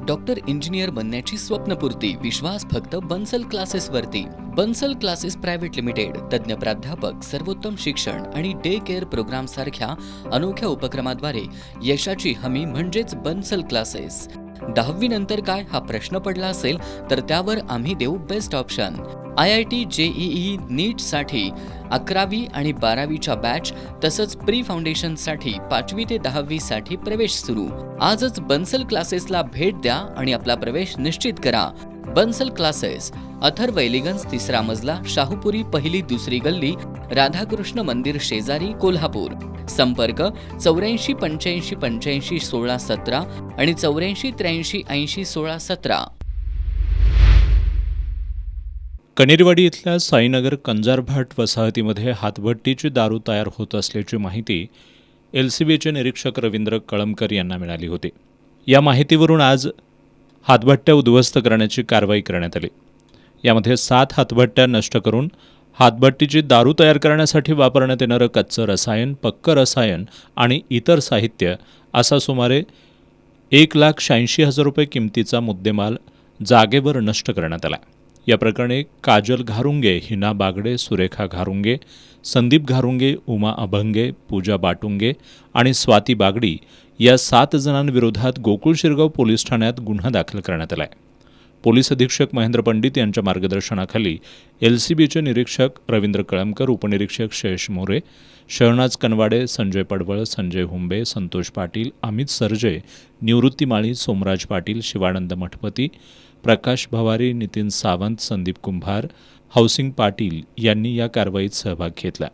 Doctor engineer बनण्याची स्वप्नपूर्ती विश्वास फक्त बन्सल क्लासेसवरती. Bansal classes private limited. तज्ज्ञ प्राध्यापक, सर्वोत्तम शिक्षण आणि डे केअर प्रोग्राम सारख्या अनोख्या उपक्रमाद्वारे यशाची हमी म्हणजेच बन्सल क्लासेस. 10वी नंतर काय हा प्रश्न पडला असेल तर त्यावर आम्ही देऊ बेस्ट ऑप्शन. IIT JEE नीटसाठी 11वी आणि 12वीच्या बॅच तसंच प्री फाउंडेशनसाठी 5वी ते 10वी साठी प्रवेश सुरू. आजच बन्सल क्लासेसला भेट द्या आणि आपला प्रवेश निश्चित करा. बन्सल क्लासेस, अथर्व एलिगन्स, 3रा मजला, शाहूपुरी, 1ली-2री गल्ली, राधाकृष्ण मंदिर शेजारी, कोल्हापूर. संपर्क 84 85 85 16 17 आणि 84 83 80 16 17. कनेरवाडी इथल्या साईनगर कंजारभाट वसाहतीमध्ये हातभट्टीची दारू तयार होत असल्याची माहिती LCBचे निरीक्षक रवींद्र कळमकर यांना मिळाली होती. या माहितीवरून आज हातभट्ट्या उद्ध्वस्त करण्याची कारवाई करण्यात आली. यामध्ये 7 हातभट्ट्या नष्ट करून हातभट्टीची दारू तयार करण्यासाठी वापरण्यात येणारं कच्चं रसायन, पक्कं रसायन आणि इतर साहित्य असा सुमारे 1,86,000 रुपये किमतीचा मुद्देमाल जागेवर नष्ट करण्यात आला. या प्रकरणी काजल घारुंगे, हिना बागडे, सुरेखा घारुंगे, संदीप घारुंगे, उमा अभंगे, पूजा बाटुंगे आणि स्वाती बागडी या 7 जणांविरोधात गोकुळ शिरगाव पोलीस ठाण्यात गुन्हा दाखल करण्यात आला आहे. पोलीस अधीक्षक महेंद्र पंडित यांच्या मार्गदर्शनाखाली LCBचे निरीक्षक रवींद्र कळमकर, उपनिरीक्षक शेष मोरे, शहनाज कनवाडे, संजय पडवळ, संजय हुंबे, संतोष पाटील, अमित सरजे, निवृत्ती माळी, सोमराज पाटील, शिवानंद मठपती, प्रकाश भवारी, नितीन सावंत, संदीप कुंभार, हौसिंग पाटील यांनी या कारवाईत सहभाग घेतला.